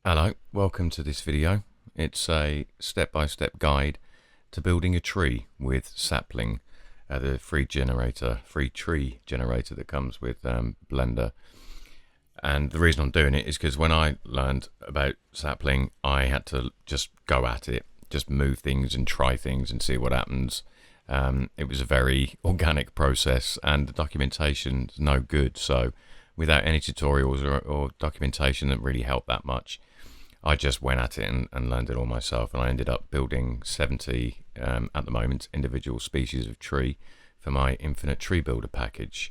Hello, welcome to this video. It's a step-by-step guide to building a tree with Sapling, the free tree generator that comes with Blender. And the reason I'm doing it is because when I learned about Sapling, I had to just go at it, just move things and try things and see what happens. It was a very organic process, and the documentation's no good. So without any tutorials or documentation that really helped that much, I just went at it and learned it all myself, and I ended up building 70 at the moment individual species of tree for my Infinite Tree Builder package.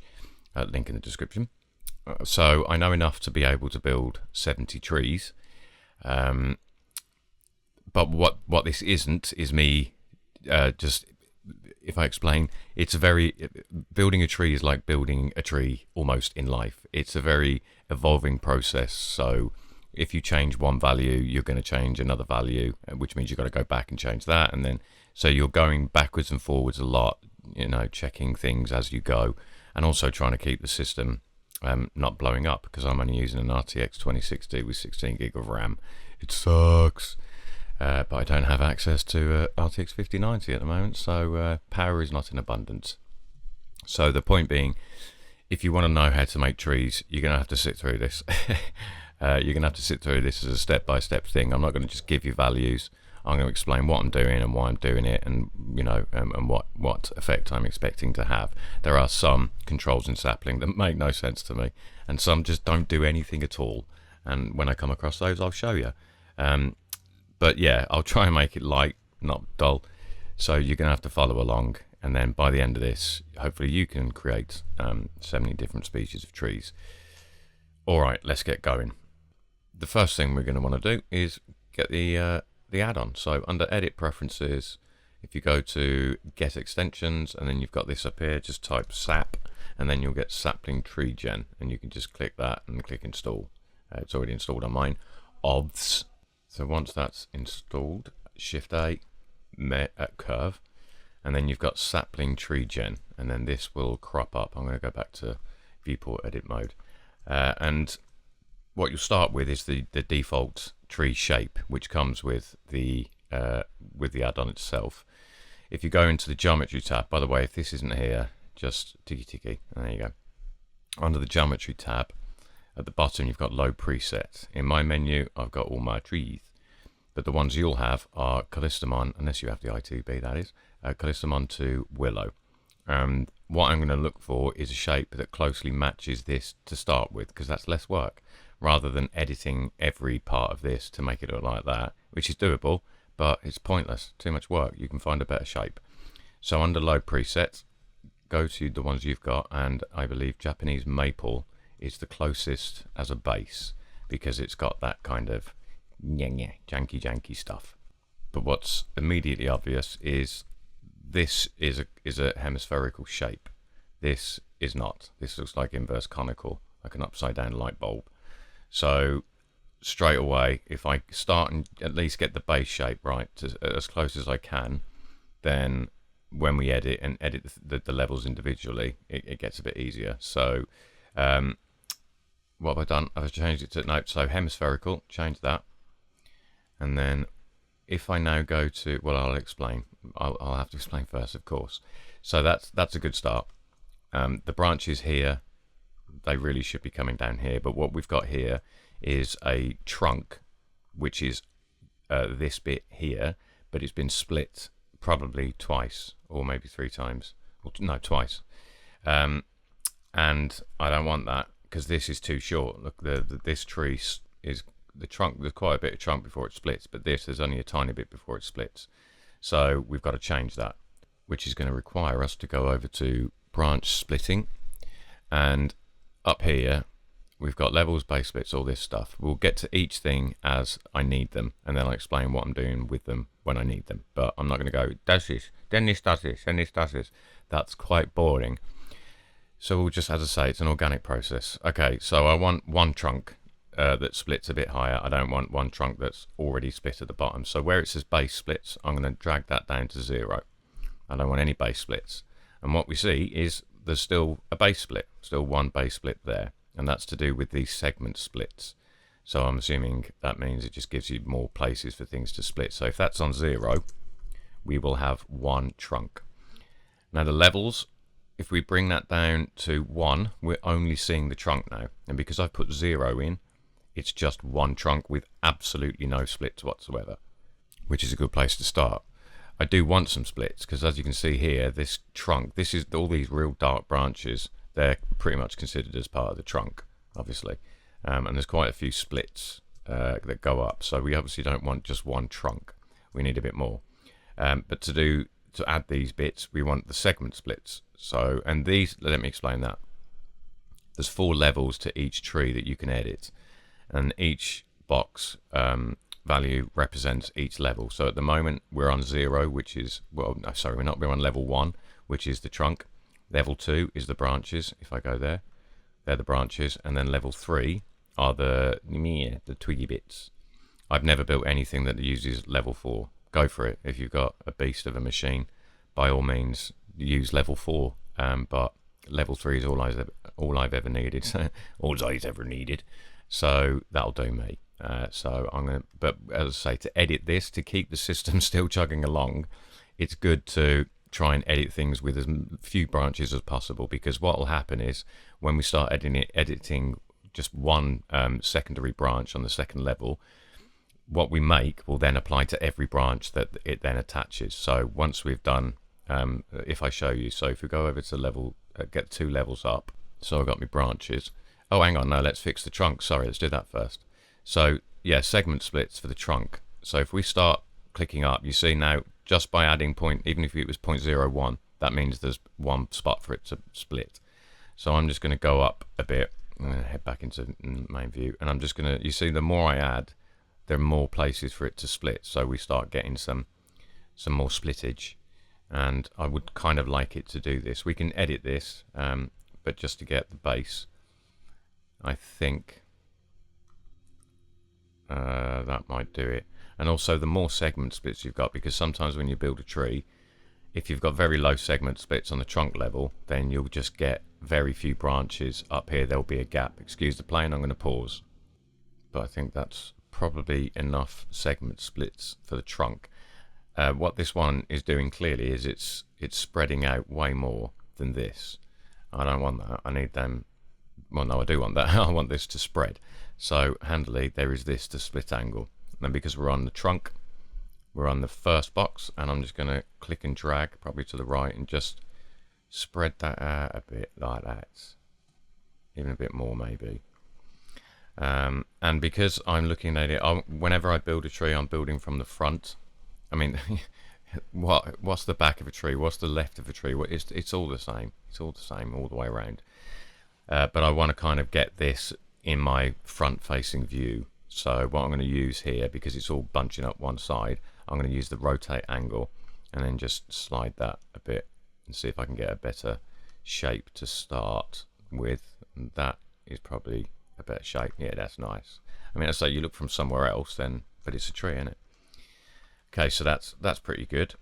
Link in the description. So I know enough to be able to build 70 trees, but what this isn't is me just, if I explain, it's a very, building a tree is like building a tree almost in life. It's a very evolving process. So if you change one value, you're going to change another value, which means you've got to go back and change that. And then, so you're going backwards and forwards a lot, you know, checking things as you go, and also trying to keep the system not blowing up, because I'm only using an RTX 2060 with 16 gig of RAM. It sucks. But I don't have access to RTX 5090 at the moment, so power is not in abundance. So the point being, if you want to know how to make trees, you're going to have to sit through this. You're going to have to sit through this as a step-by-step thing. I'm not going to just give you values. I'm going to explain what I'm doing and why I'm doing it, and you know, and what effect I'm expecting to have. There are some controls in Sapling that make no sense to me, and some just don't do anything at all. And when I come across those, I'll show you. But yeah, I'll try and make it light, not dull. So you're going to have to follow along, and then by the end of this, hopefully you can create 70 different species of trees. All right, let's get going. The first thing we're going to want to do is get the add-on. So under Edit Preferences, if you go to Get Extensions, and then you've got this up here, just type Sap, and then you'll get Sapling Tree Gen, and you can just click that and click Install. It's already installed on mine. OBS. So once that's installed, Shift A, Curve, and then you've got Sapling Tree Gen, and then this will crop up. I'm going to go back to Viewport Edit Mode, and what you'll start with is the default tree shape, which comes with the add-on itself. If you go into the Geometry tab, by the way, if this isn't here, just tiki, and there you go. Under the Geometry tab, at the bottom, you've got Load Presets. In my menu, I've got all my trees, but the ones you'll have are Callistemon, unless you have the I2B, that is, Callistemon to Willow. And what I'm going to look for is a shape that closely matches this to start with, because that's less work, rather than editing every part of this to make it look like that, which is doable, but it's pointless, too much work. You can find a better shape. So under Load Presets, go to the ones you've got, and I believe Japanese Maple is the closest as a base, because it's got that kind of janky stuff. But what's immediately obvious is this is a hemispherical shape. This is not. This looks like inverse conical, like an upside down light bulb. So straight away, if I start and at least get the base shape right, as close as I can, then when we edit the levels individually, it gets a bit easier. So what have I done? I've changed it to, no, so hemispherical, change that. And then if I now go to, well, I'll explain. I'll have to explain first, of course. So that's a good start. The branches here, they really should be coming down here, but what we've got here is a trunk, which is this bit here, but it's been split probably twice, or maybe three times, or no, twice. And I don't want that, because this is too short. Look, this tree is the trunk. There's quite a bit of trunk before it splits, but there's only a tiny bit before it splits. So we've got to change that, which is going to require us to go over to Branch Splitting, and up here we've got levels, base splits, all this stuff. We'll get to each thing as I need them, and then I'll explain what I'm doing with them when I need them. But I'm not going to go, does this, then this does this, then this does this. That's quite boring. So we'll just, as I say, it's an organic process. Okay, so I want one trunk that splits a bit higher. I don't want one trunk that's already split at the bottom. So where it says base splits, I'm going to drag that down to 0. I don't want any base splits. And what we see is there's still a base split, still one base split there. And that's to do with these segment splits. So I'm assuming that means it just gives you more places for things to split. So if that's on 0, we will have 1 trunk. Now the levels, if we bring that down to 1, we're only seeing the trunk now. And because I've put 0 in, it's just 1 trunk with absolutely no splits whatsoever, which is a good place to start. I do want some splits because, as you can see here, this trunk, this is all these real dark branches, they're pretty much considered as part of the trunk, obviously. And there's quite a few splits that go up, so we obviously don't want just 1 trunk. We need a bit more. But to add these bits, we want the segment splits. So, and these, let me explain that. There's 4 levels to each tree that you can edit, and each box value represents each level. So at the moment we're on 0, which is, well, no, sorry, we're on level 1, which is the trunk. Level 2 is the branches. If I go there, they're the branches, and then level 3 are the twiggy bits. I've never built anything that uses level 4. Go for it. If you've got a beast of a machine, by all means use level 4, but level 3 is all I've ever needed. All I've ever needed. So that'll do me. So I'm gonna, but as I say, to edit this, to keep the system still chugging along, it's good to try and edit things with as few branches as possible, because what will happen is when we start editing just one secondary branch on the second level, what we make will then apply to every branch that it then attaches. So once we've done, if I show you, so if we go over to level, get 2 levels up, so I've got my branches. Oh, hang on, no, let's fix the trunk. Sorry, let's do that first. So yeah, segment splits for the trunk. So if we start clicking up, you see now, just by adding point, even if it was 0.01, that means there's 1 spot for it to split. So I'm just going to go up a bit. I'm going to head back into main view, and I'm just going to, you see, the more I add, there are more places for it to split. So we start getting some more splittage, and I would kind of like it to do this. We can edit this, but just to get the base, I think that might do it. And also the more segment splits you've got, because sometimes when you build a tree, if you've got very low segment splits on the trunk level, then you'll just get very few branches up here. There'll be a gap. Excuse the plane, I'm going to pause. But I think that's probably enough segment splits for the trunk. What this one is doing clearly is it's spreading out way more than this. I don't want that. I need them. Well, no, I do want that. I want this to spread. So handily, there is this to split angle. And because we're on the trunk, we're on the first box, and I'm just going to click and drag probably to the right and just spread that out a bit like that. Even a bit more maybe. And because I'm looking at it, whenever I build a tree, I'm building from the front. I mean, what's the back of a tree? What's the left of a tree? It's all the same. It's all the same all the way around. But I want to kind of get this in my front-facing view. So what I'm going to use here, because it's all bunching up one side, I'm going to use the rotate angle and then just slide that a bit and see if I can get a better shape to start with. And that is probably a better shape. Yeah, that's nice. I mean, I say you look from somewhere else, then, but it's a tree, isn't it? Okay, so that's pretty good.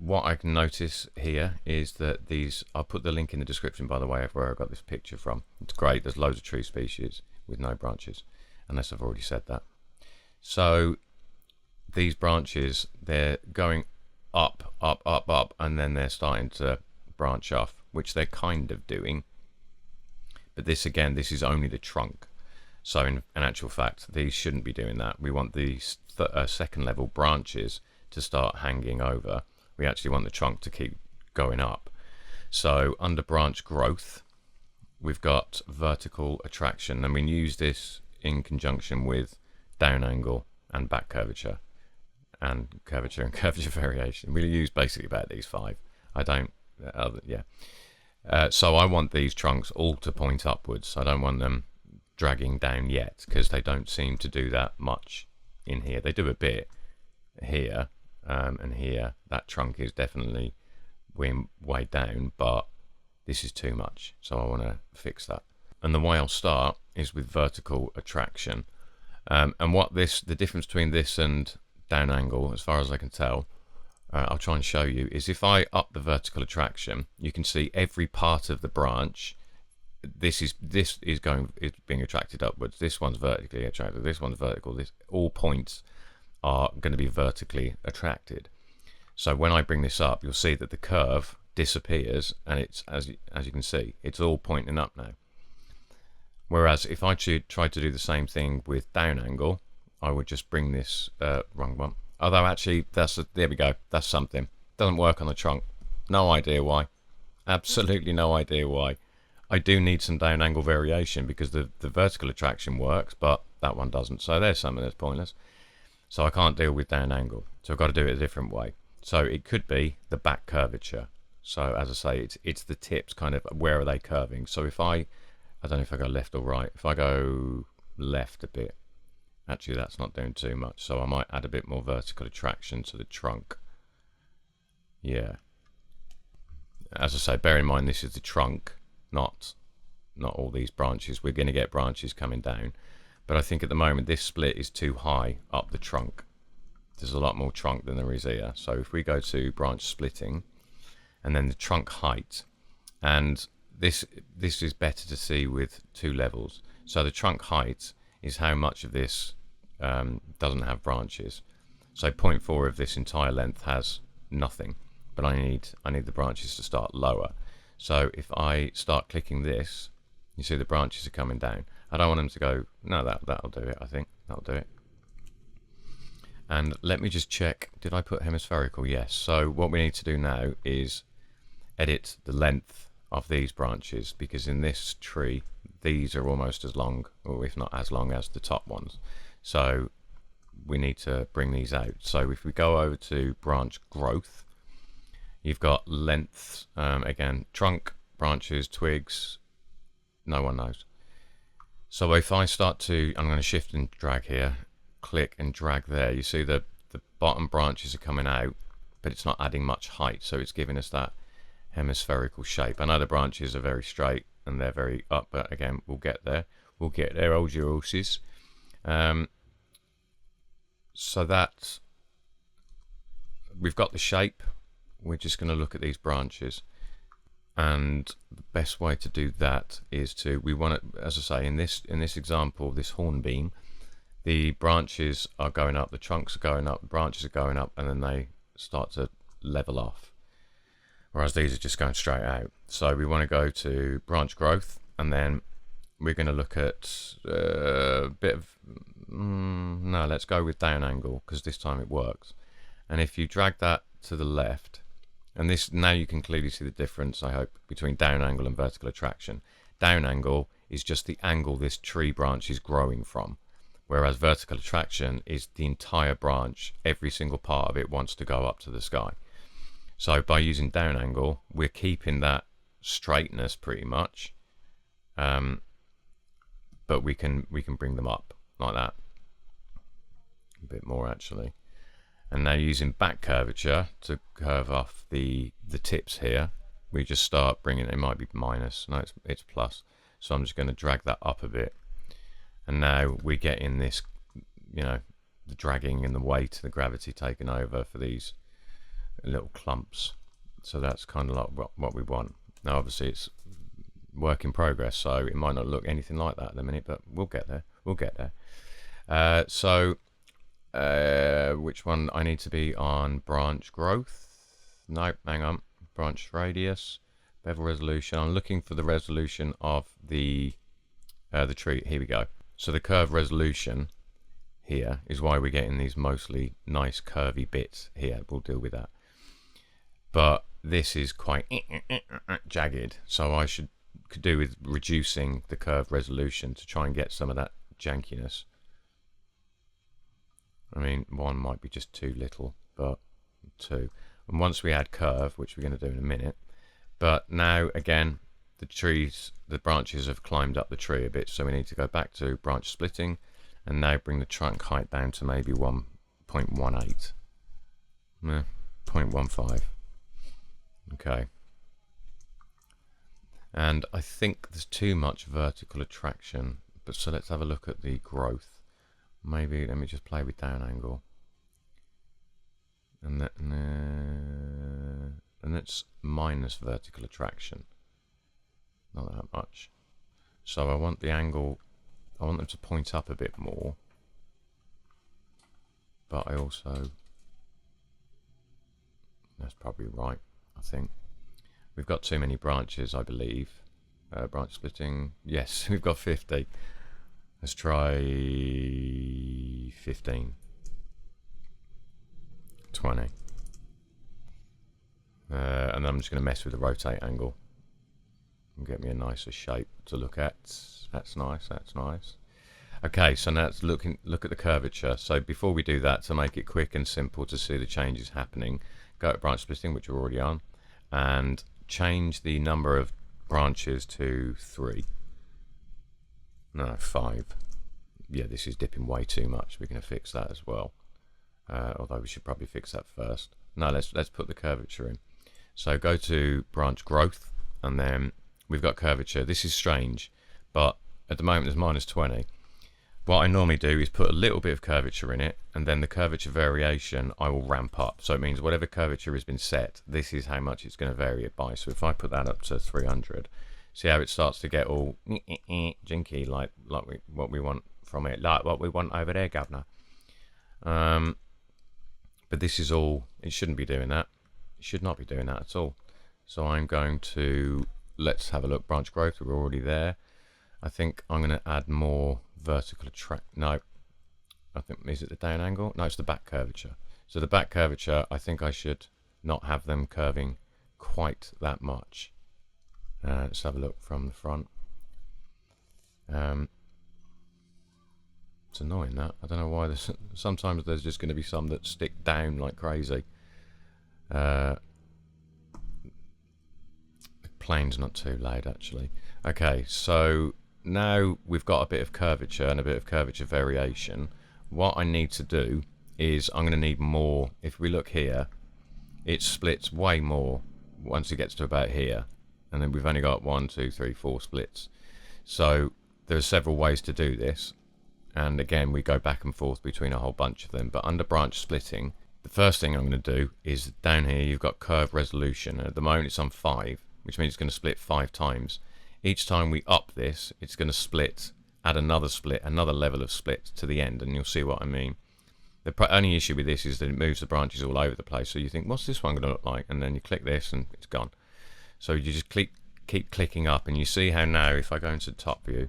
What I can notice here is that these, I'll put the link in the description, by the way, of where I got this picture from. It's great. There's loads of tree species with no branches, unless I've already said that. So these branches, they're going up, up, up, up, and then they're starting to branch off, which they're kind of doing. But this, again, this is only the trunk. So in actual fact, these shouldn't be doing that. We want these second level branches to start hanging over. We actually want the trunk to keep going up. So under branch growth, we've got vertical attraction, and we use this in conjunction with down angle and back curvature and curvature variation. We use basically about these 5. I don't, so I want these trunks all to point upwards. I don't want them dragging down yet, because they don't seem to do that much in here. They do a bit here and here. That trunk is definitely way down, but this is too much, so I want to fix that. And the way I'll start is with vertical attraction, and what the difference between this and down angle, as far as I can tell, I'll try and show you, is if I up the vertical attraction, you can see every part of the branch this is being attracted upwards. This one's vertically attracted. This one's vertical. This all points are going to be vertically attracted. So when I bring this up, you'll see that the curve disappears, and it's as you can see, it's all pointing up now. Whereas if I try to do the same thing with down angle, I would just bring this wrong one. Although actually, there we go. That's something. Doesn't work on the trunk. No idea why. Absolutely no idea why. I do need some down angle variation because the vertical attraction works, but that one doesn't. So there's something that's pointless. So I can't deal with down angle. So I've got to do it a different way. So it could be the back curvature. So as I say, it's the tips, kind of where are they curving. So if I don't know if I go left or right. If I go left a bit, actually that's not doing too much. So I might add a bit more vertical attraction to the trunk. Yeah. As I say, bear in mind this is the trunk, not all these branches. We're going to get branches coming down, but I think at the moment this split is too high up the trunk. There's a lot more trunk than there is here. So if we go to branch splitting and then the trunk height, and this is better to see with two levels. So the trunk height is how much of this doesn't have branches. So 0.4 of this entire length has nothing, but I need the branches to start lower. So if I start clicking this, you see the branches are coming down. I don't want them to go, no, that'll do it. I think that'll do it. And let me just check, did I put hemispherical? Yes. So what we need to do now is edit the length of these branches, because in this tree these are almost as long, or if not as long, as the top ones. So we need to bring these out. So if we go over to branch growth, you've got lengths, again, trunk, branches, twigs, no one knows. So if I start to, I'm going to shift and drag here, click and drag there, you see the bottom branches are coming out, but it's not adding much height, so it's giving us that hemispherical shape. I know the branches are very straight and they're very up, but again, we'll get there. We'll get there, old your horses. So that we've got the shape. We're just going to look at these branches, and the best way to do that is we want to, as I say, in this example, this hornbeam, the branches are going up, the trunks are going up, the branches are going up, and then they start to level off. Whereas these are just going straight out. So we want to go to branch growth, and then we're going to look at a bit of, no, let's go with down angle, because this time it works. And if you drag that to the left, and this, now you can clearly see the difference, I hope, between down angle and vertical attraction. Down angle is just the angle this tree branch is growing from, whereas vertical attraction is the entire branch, every single part of it wants to go up to the sky. So by using down angle, we're keeping that straightness pretty much, but we can bring them up like that, a bit more actually. And now using back curvature to curve off the tips here, we just start bringing, it might be minus, no, it's plus. So I'm just going to drag that up a bit, and now we're getting this, you know, the dragging and the weight, the gravity taking over for these little clumps. So that's kind of like what we want. Now obviously it's work in progress, so it might not look anything like that at the minute, but we'll get there. Which one I need to be on? Branch growth? Nope, hang on. Branch radius, bevel resolution. I'm looking for the resolution of the tree. Here we go. So the curve resolution here is why we're getting these mostly nice curvy bits here. We'll deal with that. But this is quite jagged, so I could do with reducing the curve resolution to try and get some of that jankiness. I mean, one might be just too little, but two. And once we add curve, which we're going to do in a minute, but now again, the branches have climbed up the tree a bit, so we need to go back to branch splitting, and now bring the trunk height down to maybe 1.18, 0.15. Okay. And I think there's too much vertical attraction, but so let's have a look at the growth. Maybe let me just play with down angle, and that's minus vertical attraction. Not that much. So I want the angle, I want them to point up a bit more, but I also, that's probably right, I think. We've got too many branches, I believe. Branch splitting, yes, we've got 50. Let's try 15. 20. And then I'm just going to mess with the rotate angle and get me a nicer shape to look at. That's nice, that's nice. Okay, so now let's look at the curvature. So before we do that, to make it quick and simple to see the changes happening, go to branch splitting, which we're already on, and change the number of branches to 3. No, 5. Yeah, this is dipping way too much. We're going to fix that as well. Although we should probably fix that first. No, let's put the curvature in. So go to branch growth, and then we've got curvature. This is strange, but at the moment there's minus 20. What I normally do is put a little bit of curvature in it, and then the curvature variation I will ramp up. So it means whatever curvature has been set, this is how much it's going to vary it by. So if I put that up to 300, see how it starts to get all jinky, like what we want from it, like what we want over there, governor. But this is all, it shouldn't be doing that. It should not be doing that at all. So I'm going to, let's have a look, branch growth, we're already there. I think I'm going to add more vertical no, I think, is it the down angle? No, it's the back curvature. So the back curvature, I think I should not have them curving quite that much. Let's have a look from the front. It's annoying that. I don't know why. Sometimes there's just going to be some that stick down like crazy. The plane's not too loud actually. Okay, so now we've got a bit of curvature and a bit of curvature variation. What I need to do is I'm going to need more. If we look here, it splits way more once it gets to about here, and then we've only got 1, 2, 3, 4 splits. So there are several ways to do this. And again, we go back and forth between a whole bunch of them. But under branch splitting, the first thing I'm going to do is down here, you've got curve resolution. And at the moment, it's on 5, which means it's going to split 5 times. Each time we up this, it's going to split, add another split, another level of split to the end. And you'll see what I mean. The only issue with this is that it moves the branches all over the place. So you think, what's this one going to look like? And then you click this and it's gone. So you just keep clicking up. And you see how now, if I go into the top view,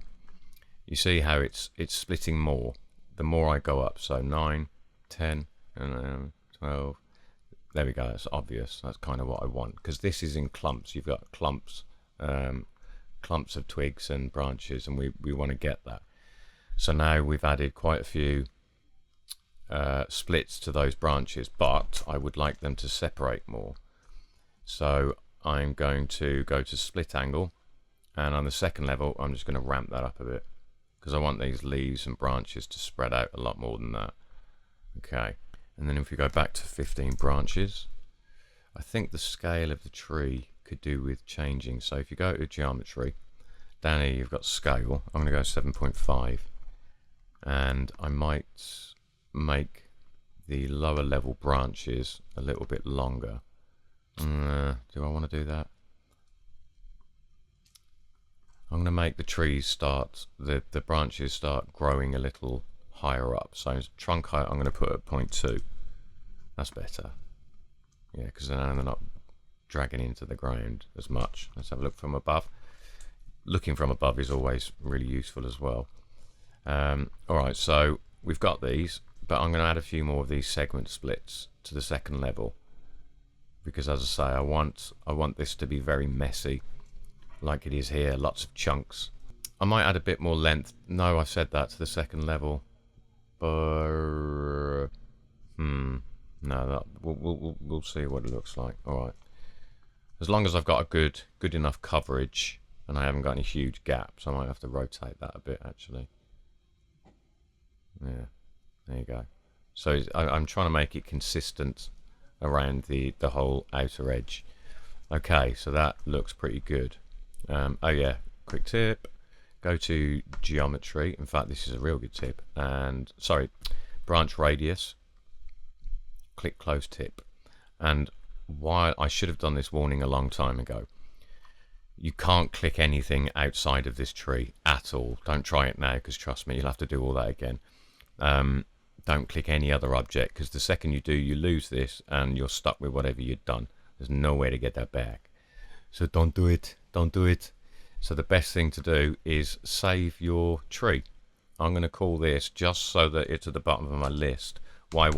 you see how it's splitting more the more I go up. So 9, 10, and 12. There we go. It's obvious. That's kind of what I want, because this is in clumps. You've got clumps of twigs and branches, and we want to get that. So now we've added quite a few splits to those branches, but I would like them to separate more. So I'm going to go to split angle, and on the second level I'm just going to ramp that up a bit, because I want these leaves and branches to spread out a lot more than that. Okay, and then if we go back to 15 branches, I think the scale of the tree could do with changing. So if you go to geometry, down here you've got scale. I'm going to go 7.5, and I might make the lower level branches a little bit longer. Do I want to do that? I'm going to make the trees start, the branches start growing a little higher up. So trunk height I'm going to put at 0.2. That's better. Yeah, because then they're not dragging into the ground as much. Let's have a look from above. Looking from above is always really useful as well. Alright, so we've got these, but I'm going to add a few more of these segment splits to the second level, because as I say, I want this to be very messy, like it is here, lots of chunks. I might add a bit more length. No, I said that to the second level, but no, we'll see what it looks like. All right, as long as I've got a good enough coverage and I haven't got any huge gaps, I might have to rotate that a bit actually. Yeah, there you go. So I'm trying to make it consistent around the whole outer edge. Okay, so that looks pretty good. Oh yeah, quick tip, go to geometry. In fact, this is a real good tip. And sorry, branch radius, click close tip. And why I should have done this warning a long time ago. You can't click anything outside of this tree at all. Don't try it now, because trust me, you'll have to do all that again. Don't click any other object, because the second you do, you lose this and you're stuck with whatever you've done. There's no way to get that back. So don't do it. Don't do it. So the best thing to do is save your tree. I'm going to call this, just so that it's at the bottom of my list, Y.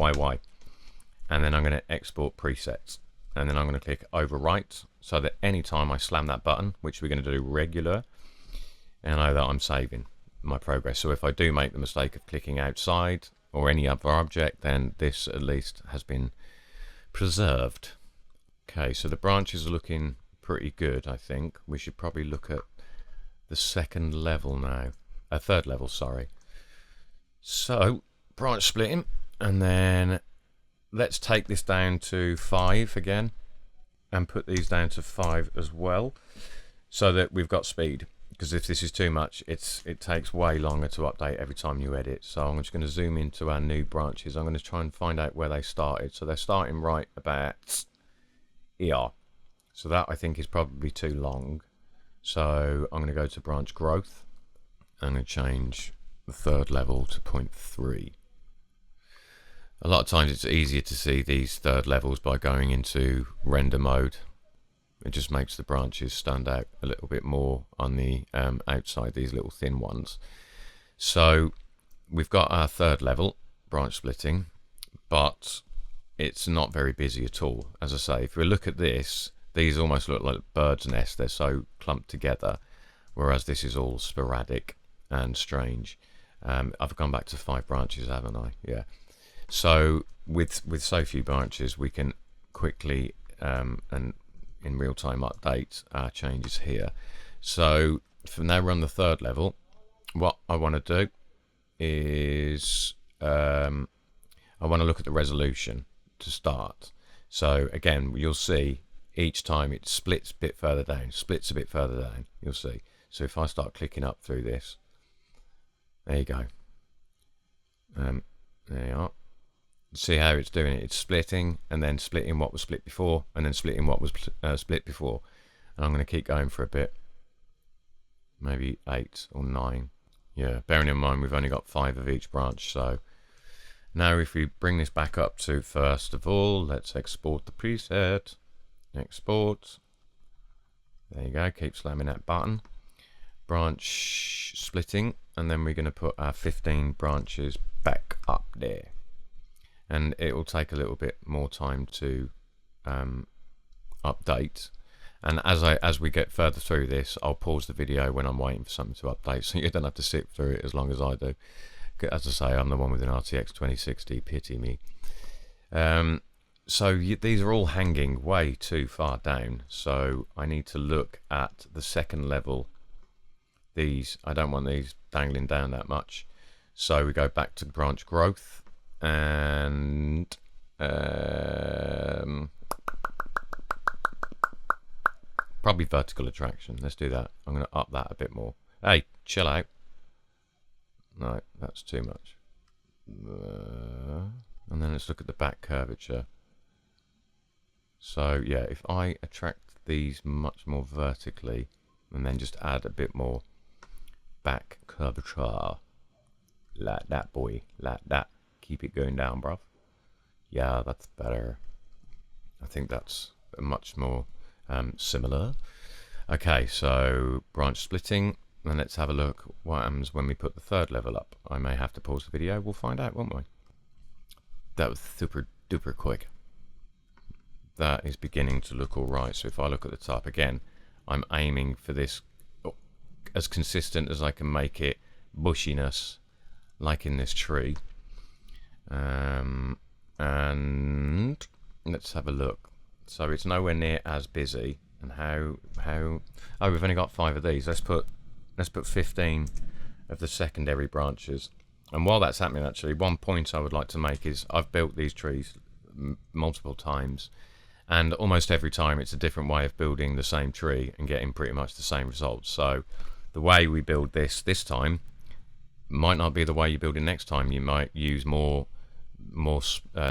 And then I'm going to export presets. And then I'm going to click overwrite, so that anytime I slam that button, which we're going to do regular, and I know that I'm saving my progress. So if I do make the mistake of clicking outside or any other object, then this at least has been preserved. Okay, so the branches are looking pretty good. I think we should probably look at the second level now. Third level, sorry. So branch splitting, and then let's take this down to 5 again, and put these down to 5 as well, so that we've got speed. Because if this is too much, it takes way longer to update every time you edit. So I'm just going to zoom into our new branches. I'm going to try and find out where they started. So they're starting right about here. So that I think is probably too long. So I'm going to go to branch growth. I'm going to change the third level to 0.3. A lot of times it's easier to see these third levels by going into render mode. It just makes the branches stand out a little bit more on the outside, these little thin ones. So we've got our third level branch splitting, but it's not very busy at all. As I say, if we look at this, these almost look like birds' nests. They're so clumped together, whereas this is all sporadic and strange. I've gone back to 5 branches, haven't I? Yeah. So with so few branches, we can quickly and in real time update our changes here. So from now we're on the third level. What I want to do is I want to look at the resolution to start. So again, you'll see each time it splits a bit further down, splits a bit further down. You'll see. So if I start clicking up through this, there you go. There you are. See how it's doing it. It's splitting and then splitting what was split before, and then splitting what was split before. And I'm going to keep going for a bit, maybe 8 or 9. Yeah, bearing in mind we've only got 5 of each branch. So now if we bring this back up to, first of all, let's export the preset. Export. There you go. Keep slamming that button. Branch splitting, and then we're going to put our 15 branches back up there. And it will take a little bit more time to update. And as we get further through this, I'll pause the video when I'm waiting for something to update, so you don't have to sit through it as long as I do. As I say, I'm the one with an RTX 2060, pity me. So these are all hanging way too far down, so I need to look at the second level. These, I don't want these dangling down that much. So we go back to branch growth, and probably vertical attraction. Let's do that. I'm going to up that a bit more. Hey, chill out. No, that's too much. And then let's look at the back curvature. So yeah, if I attract these much more vertically, and then just add a bit more back curvature, like that, boy, like that. Keep it going down, bruv. Yeah, that's better. I think that's much more similar. Okay, so branch splitting. Then let's have a look what happens when we put the third level up. I may have to pause the video. We'll find out, won't we? That was super duper quick. That is beginning to look all right. So if I look at the top again, I'm aiming for this as consistent as I can make it, bushiness, like in this tree. And let's have a look. So it's nowhere near as busy. And how oh, we've only got 5 of these. Let's put 15 of the secondary branches. And while that's happening, actually, one point I would like to make is I've built these trees multiple times, and almost every time it's a different way of building the same tree and getting pretty much the same results. So the way we build this time might not be the way you build it next time. You might use more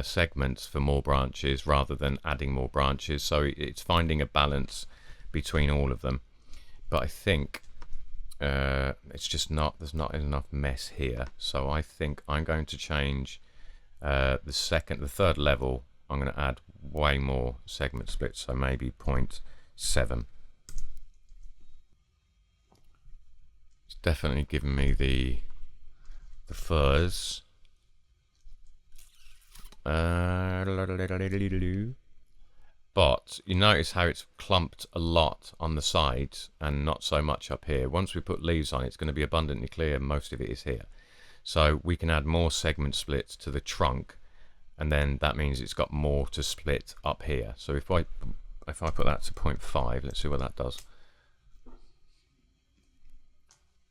segments for more branches rather than adding more branches. So it's finding a balance between all of them. but I think it's just not, there's not enough mess here. So I think I'm going to change the third level. I'm going to add way more segment splits, so maybe 0.7. It's definitely giving me the fuzz. But you notice how it's clumped a lot on the sides and not so much up here. Once we put leaves on, it's going to be abundantly clear most of it is here. So we can add more segment splits to the trunk, and then that means it's got more to split up here. So if I put that to 0.5, let's see what that does.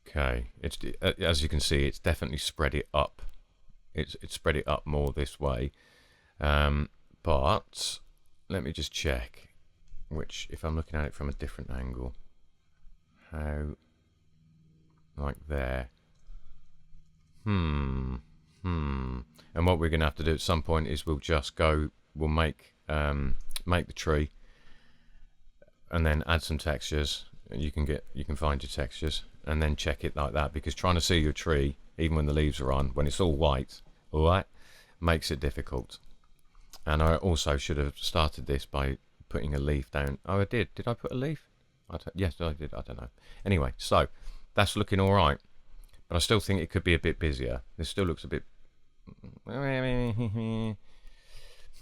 Okay, it's, as you can see, it's definitely spread it up. It's spread it up more this way. But let me just check which, if I'm looking at it from a different angle, how, like there. And what we're going to have to do at some point is we'll make the tree and then add some textures. You can find your textures and then check it like that, because trying to see your tree even when the leaves are on, when it's all white, all right, makes it difficult. And I also should have started this by putting a leaf down. Oh, I did. Did I put a leaf? Yes, I did. I don't know. Anyway, so that's looking all right. But I still think it could be a bit busier. This still looks a bit...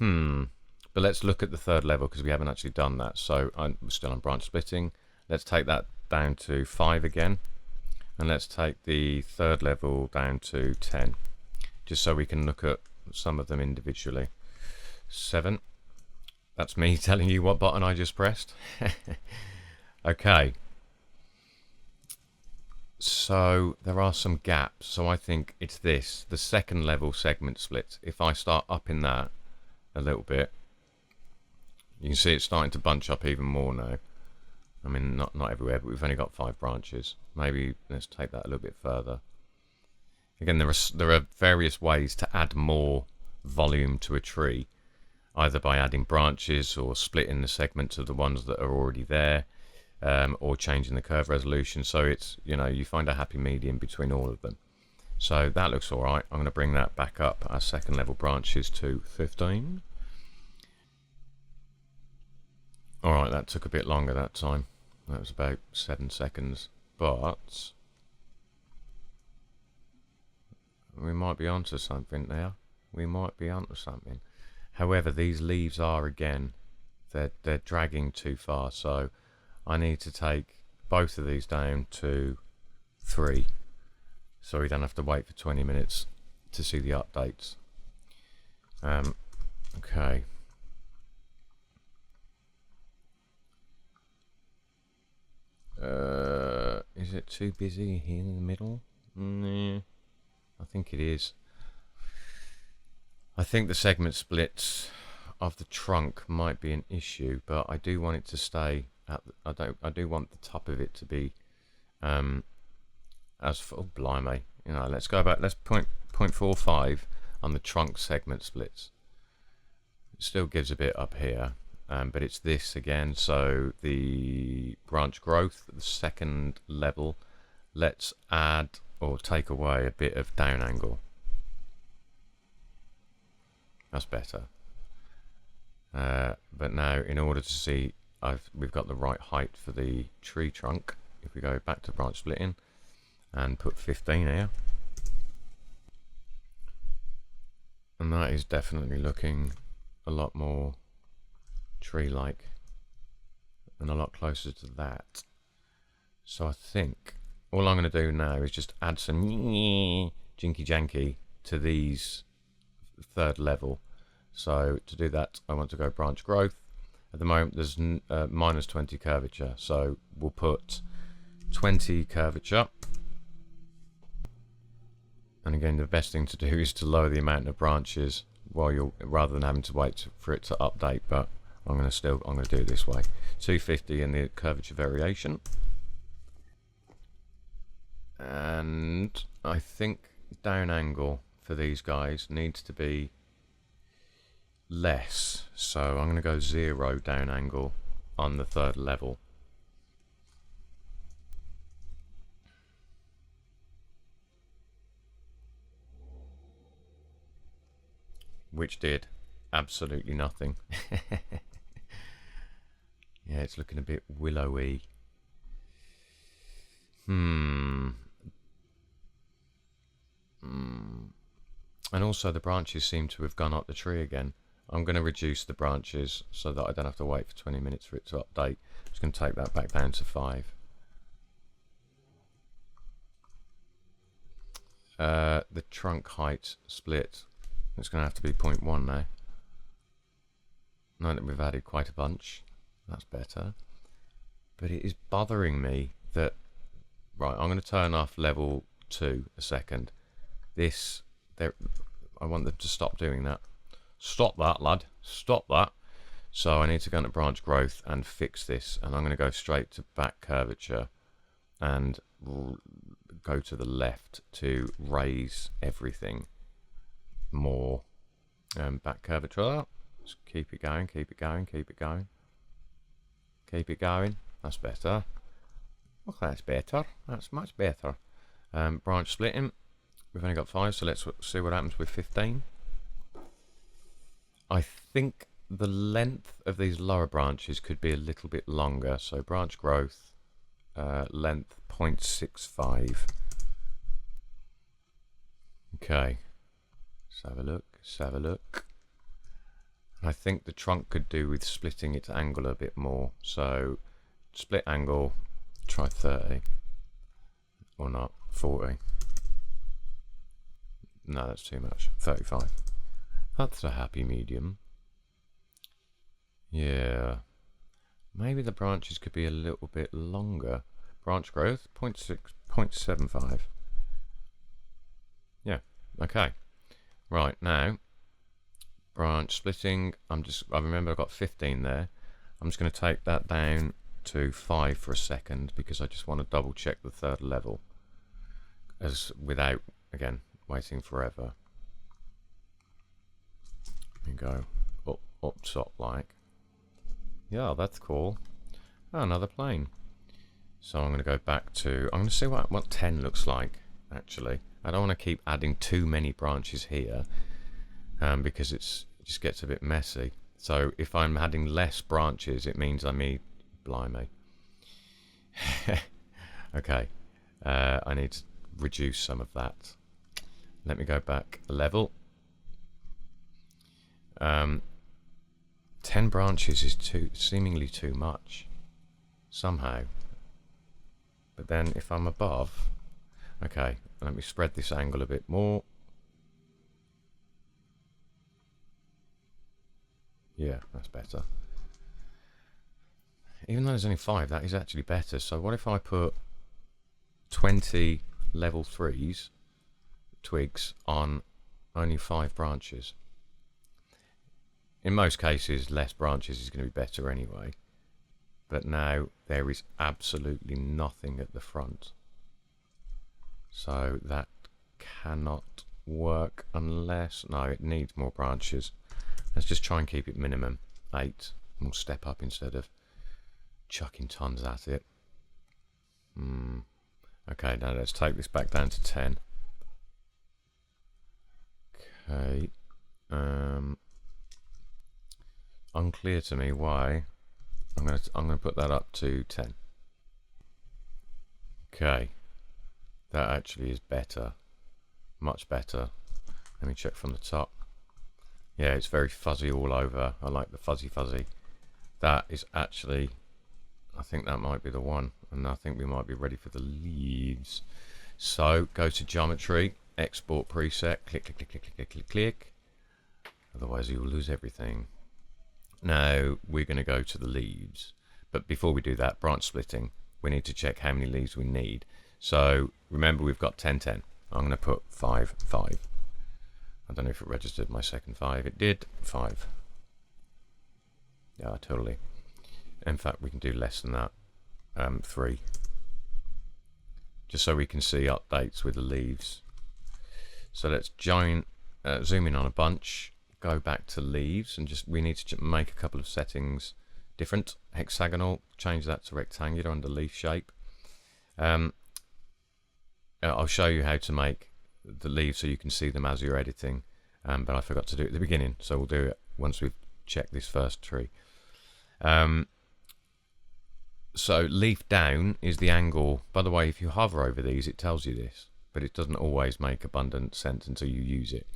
But let's look at the third level, because we haven't actually done that. So I'm still on branch splitting. Let's take that down to 5 again. And let's take the third level down to 10. Just so we can look at some of them individually. 7. That's me telling you what button I just pressed. Okay. So there are some gaps. So I think it's this, the second level segment split. If I start upping that a little bit, you can see it's starting to bunch up even more now. I mean, not everywhere, but we've only got 5 branches. Maybe let's take that a little bit further. Again, there are various ways to add more volume to a tree, either by adding branches or splitting the segments of the ones that are already there, or changing the curve resolution. So it's, you find a happy medium between all of them. So that looks all right. I'm going to bring that back up, our second level branches, to 15. All right, that took a bit longer that time. That was about 7 seconds, but we might be onto something there. We might be onto something. However, these leaves are, again, they're dragging too far, so I need to take both of these down to 3, so we don't have to wait for 20 minutes to see the updates. Okay. Is it too busy here in the middle? Nah, I think it is. I think the segment splits of the trunk might be an issue, but I do want it to stay at I do want the top of it to be as full. Blimey, let's go back. Let's 0.45 on the trunk segment splits. It still gives a bit up here, but it's this again. So the branch growth, the second level, let's add or take away a bit of down angle. That's better. But now, in order to see, we've got the right height for the tree trunk. If we go back to branch splitting and put 15 here, and that is definitely looking a lot more tree-like and a lot closer to that. So I think all I'm going to do now is just add some jinky janky to these third level. So to do that, I want to go branch growth. At the moment there's minus 20 curvature, so we'll put 20 curvature. And again, the best thing to do is to lower the amount of branches rather than having to wait for it to update. But I'm going to do it this way. 250 in the curvature variation. And I think down angle for these guys needs to be less, so I'm going to go 0 down angle on the third level. which did absolutely nothing. Yeah, it's looking a bit willowy. And also the branches seem to have gone up the tree again. I'm going to reduce the branches so that I don't have to wait for 20 minutes for it to update. I'm just going to take that back down to 5. The trunk height split. It's going to have to be 0.1 now. Now that we've added quite a bunch, that's better. But it is bothering me that... Right, I'm going to turn off level 2 a second. This... I want them to stop doing that. Stop that, lad. Stop that. So I need to go into branch growth and fix this. And I'm going to go straight to back curvature and go to the left to raise everything more. Back curvature. Just keep it going, keep it going, keep it going. Keep it going. That's better. Oh, that's better. That's much better. Branch splitting. We've only got 5, so let's see what happens with 15. I think the length of these lower branches could be a little bit longer. So branch growth, length 0.65. Okay. Let's have a look. Let's have a look. I think the trunk could do with splitting its angle a bit more. So split angle, try 30. Or not, 40. No, that's too much. 35. That's a happy medium. Yeah. Maybe the branches could be a little bit longer. Branch growth, 0.6, 0.75. Yeah, okay. Right, now, branch splitting. I remember I've got 15 there. I'm just going to take that down to 5 for a second because I just want to double check the third level. As without, again, waiting forever. There you go. Up top like. Yeah, that's cool. Oh, another plane. So I'm going to go back to... I'm going to see what 10 looks like, actually. I don't want to keep adding too many branches here because it just gets a bit messy. So if I'm adding less branches, it means I need... Blimey. Okay. I need to reduce some of that. Let me go back a level. 10 branches is seemingly too much somehow. But then if I'm above, okay, let me spread this angle a bit more. Yeah, that's better. Even though there's only 5, that is actually better. So what if I put 20 level 3s twigs on only 5 branches? In most cases, less branches is going to be better anyway. But now there is absolutely nothing at the front. So that cannot work unless... No, it needs more branches. Let's just try and keep it minimum 8. We'll step up instead of chucking tons at it. Okay, now let's take this back down to 10. Okay. Unclear to me why. I'm gonna put that up to 10. Okay. That actually is better. Much better. Let me check from the top. Yeah, it's very fuzzy all over. I like the fuzzy. That is actually... I think that might be the one. And I think we might be ready for the leaves. So, go to geometry, export preset, click. Otherwise you will lose everything. Now, we're going to go to the leaves. But before we do that, branch splitting, we need to check how many leaves we need. So, remember we've got 10. I'm going to put 5. I don't know if it registered my second 5. It did. 5. Yeah, totally. In fact, we can do less than that. 3. Just so we can see updates with the leaves. So let's zoom in on a bunch. Go back to leaves and we need to make a couple of settings different. Hexagonal, change that to rectangular under leaf shape. I'll show you how to make the leaves so you can see them as you're editing. but I forgot to do it at the beginning, so we'll do it once we've checked this first tree. So leaf down is the angle. By the way, if you hover over these, it tells you this, but it doesn't always make abundant sense until you use it.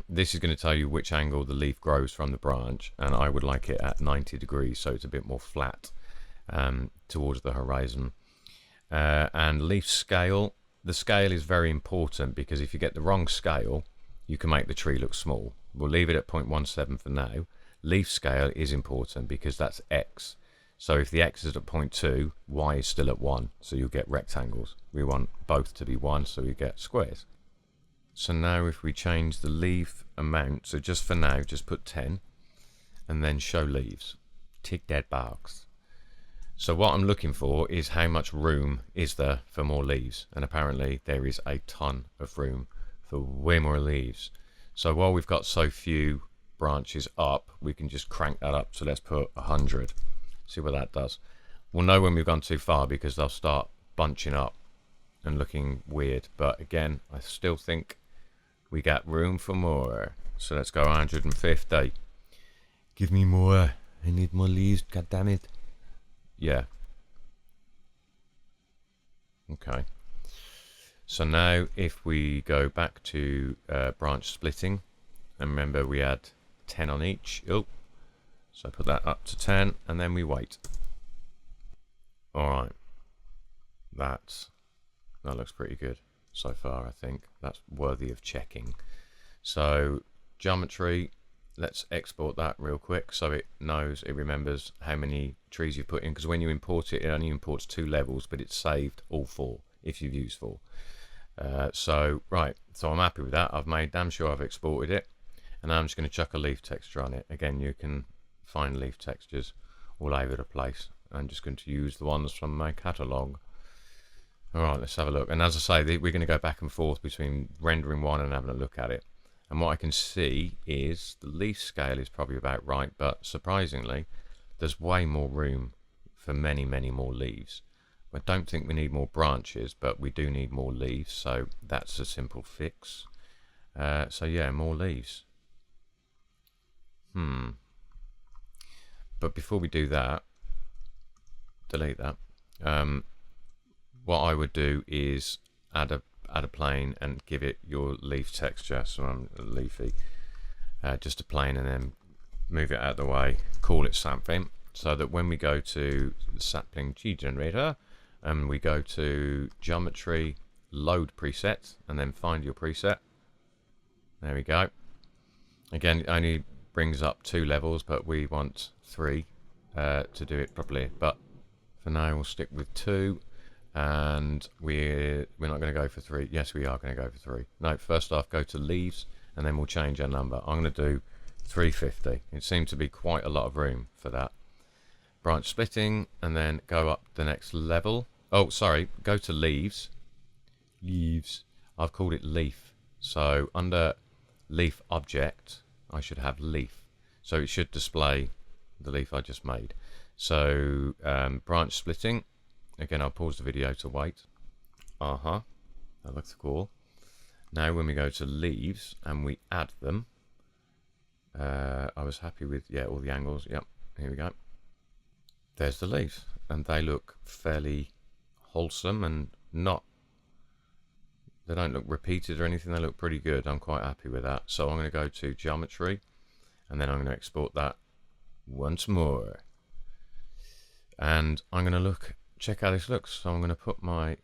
This is going to tell you which angle the leaf grows from the branch, and I would like it at 90 degrees, so it's a bit more flat towards the horizon. And leaf scale, the scale is very important, because if you get the wrong scale, you can make the tree look small. We'll leave it at 0.17 for now. Leaf scale is important because that's X. So if the X is at 0.2, Y is still at 1, so you'll get rectangles. We want both to be 1, so we get squares. So now if we change the leaf amount, so just for now, just put 10, and then show leaves. Tick that box. So what I'm looking for is how much room is there for more leaves, and apparently there is a ton of room for way more leaves. So while we've got so few branches up, we can just crank that up. So let's put 100. See what that does. We'll know when we've gone too far, because they'll start bunching up and looking weird. But again, I still think we got room for more. So let's go 150. Give me more. I need more leaves. God damn it. Yeah. Okay. So now if we go back to branch splitting, and remember we had 10 on each. Oh. So put that up to 10, and then we wait. Alright. That looks pretty good so far, I think. That's worthy of checking. So geometry, let's export that real quick so it knows, it remembers how many trees you've put in, because when you import it, it only imports 2 levels, but it's saved all 4 if you've used 4. So I'm happy with that. I've made damn sure I've exported it, and now I'm just going to chuck a leaf texture on it. Again, you can find leaf textures all over the place. I'm just going to use the ones from my catalogue. Alright, let's have a look. And as I say, we're going to go back and forth between rendering one and having a look at it. And what I can see is the leaf scale is probably about right, but surprisingly, there's way more room for many, many more leaves. I don't think we need more branches, but we do need more leaves, so that's a simple fix. So yeah, more leaves. But before we do that, delete that. What I would do is add a plane and give it your leaf texture. So I'm leafy, just a plane, and then move it out of the way. Call it something, so that when we go to the Sapling Tree Generator, and we go to geometry, load preset, and then find your preset. There we go. Again, it only brings up 2 levels, but we want 3 to do it properly. But for now, we'll stick with 2, and we're not going to go for 3. Yes, we are going to go for 3. No, first off, go to leaves, and then we'll change our number. I'm going to do 350. It seemed to be quite a lot of room for that. Branch splitting, and then go up the next level. Oh, sorry, go to leaves. Leaves. I've called it leaf. So under leaf object, I should have leaf. So it should display the leaf I just made. So branch splitting. Again, I'll pause the video to wait. That looks cool. Now when we go to leaves and we add them, I was happy with, yeah, all the angles. Yep, here we go. There's the leaves, and they look fairly wholesome and they don't look repeated or anything. They look pretty good. I'm quite happy with that. So I'm going to go to geometry, and then I'm going to export that once more. And I'm going to check how this looks. So I'm going to put my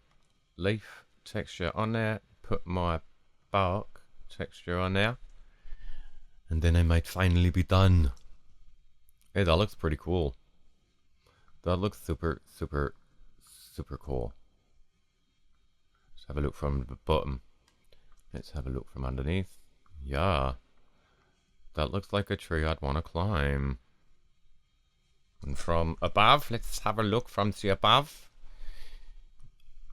leaf texture on there, put my bark texture on there, and then I might finally be done. Hey, that looks pretty cool. That looks super, super, super cool. Let's have a look from the bottom. Let's have a look from underneath. Yeah. That looks like a tree I'd want to climb. And from above, let's have a look from the above.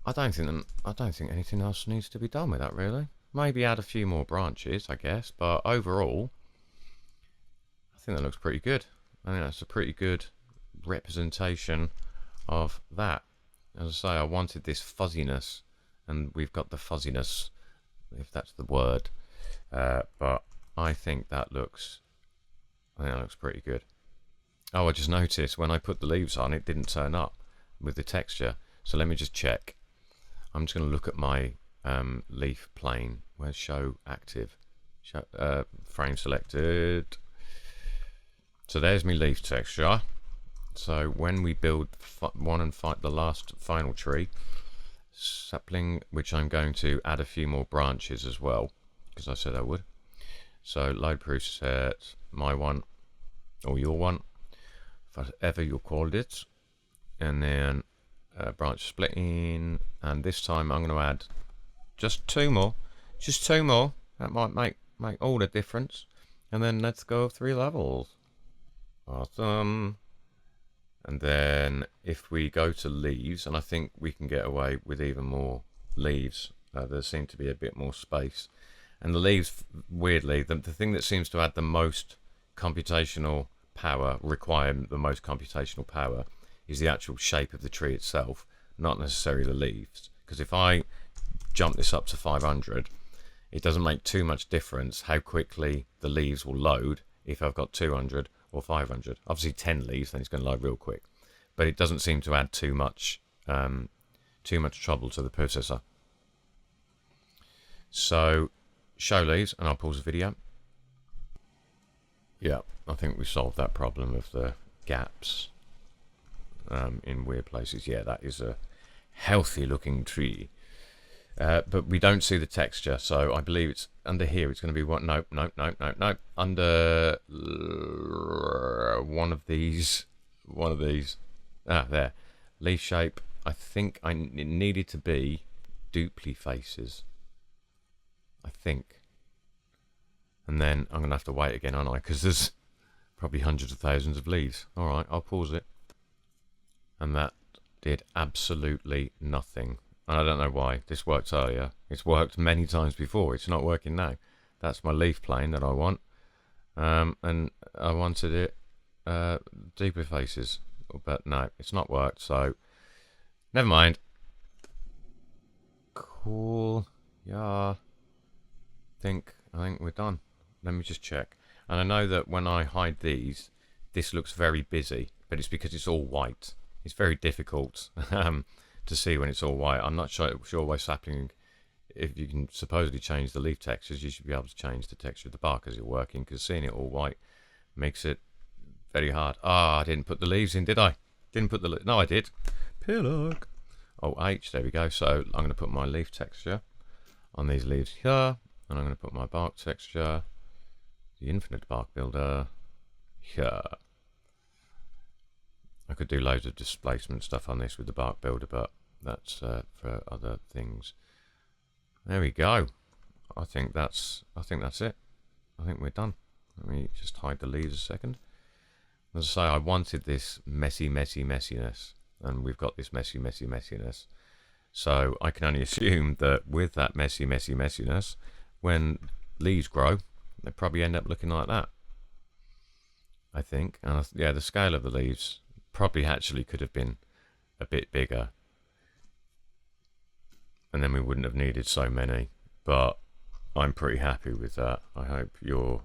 I don't think anything else needs to be done with that, really. Maybe add a few more branches, I guess. But overall, I think that looks pretty good. I think that's a pretty good representation of that. As I say, I wanted this fuzziness, and we've got the fuzziness, if that's the word. But I think that looks pretty good. Oh, I just noticed when I put the leaves on, it didn't turn up with the texture. So let me just check. I'm just going to look at my leaf plane. Where's show active? Frame selected. So there's my leaf texture. So when we build the last final tree, sapling, which I'm going to add a few more branches as well, because I said I would. So load preset, my one, or your one, whatever you called it, and then branch splitting, and this time I'm going to add just two more. That might make all the difference. And then let's go 3 levels. Awesome. And then if we go to leaves, and I think we can get away with even more leaves. There seems to be a bit more space. And the leaves, weirdly, the thing that seems to add the most computational power, require the most computational power, is the actual shape of the tree itself, not necessarily the leaves. Because if I jump this up to 500, it doesn't make too much difference how quickly the leaves will load if I've got 200 or 500. Obviously 10 leaves, then it's going to load real quick. But it doesn't seem to add too much trouble to the processor. So show leaves, and I'll pause the video. Yeah, I think we solved that problem of the gaps in weird places. Yeah, that is a healthy looking tree. But we don't see the texture, so I believe it's under here. It's going to be what? Nope. Under one of these. Ah, there. Leaf shape. I think it needed to be dupli faces. I think. And then I'm going to have to wait again, aren't I? Because there's probably hundreds of thousands of leaves. All right, I'll pause it. And that did absolutely nothing. And I don't know why. This worked earlier. It's worked many times before. It's not working now. That's my leaf plane that I want. And I wanted it deeper faces. But no, it's not worked. So, never mind. Cool. Yeah. I think we're done. Let me just check. And I know that when I hide these, this looks very busy. But it's because it's all white. It's very difficult to see when it's all white. I'm not sure why sapling, if you can supposedly change the leaf textures, you should be able to change the texture of the bark as you're working, because seeing it all white makes it very hard. I didn't put the leaves in, did I? No, I did. Pillock. Oh, H, there we go. So I'm going to put my leaf texture on these leaves here, and I'm going to put my bark texture, the infinite bark builder, here. I could do loads of displacement stuff on this with the bark builder, but that's for other things. There we go. I think that's it. I think we're done. Let me just hide the leaves a second. As I say, I wanted this messy messiness, and we've got this messy messiness. So I can only assume that with that messy messiness, when leaves grow, they probably end up looking like that. I think. And yeah, the scale of the leaves probably actually could have been a bit bigger, and then we wouldn't have needed so many, but I'm pretty happy with that. I hope you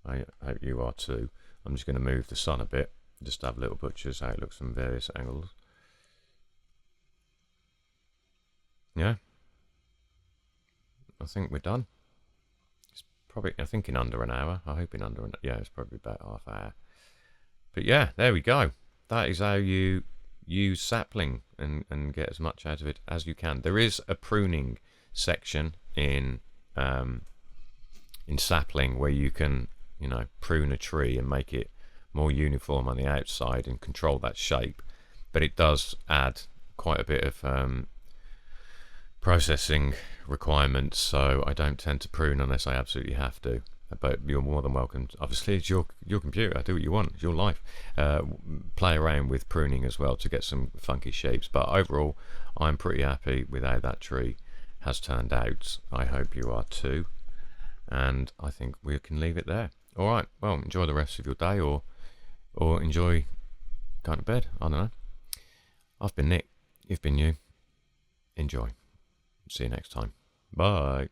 are too. I'm just going to move the sun a bit, just to have a little butcher's how it looks from various angles. Yeah, I think we're done. It's probably, I think, in under an hour. I hope in under an, yeah, it's probably about half an hour. But yeah, there we go. That is how you use sapling and get as much out of it as you can. There is a pruning section in sapling where you can, prune a tree and make it more uniform on the outside and control that shape. But it does add quite a bit of processing requirements, so I don't tend to prune unless I absolutely have to. But you're more than welcome. Obviously, it's your computer. Do what you want. It's your life. Play around with pruning as well to get some funky shapes. But overall, I'm pretty happy with how that tree has turned out. I hope you are too. And I think we can leave it there. All right. Well, enjoy the rest of your day, or enjoy going to bed. I don't know. I've been Nick. You've been you. Enjoy. See you next time. Bye.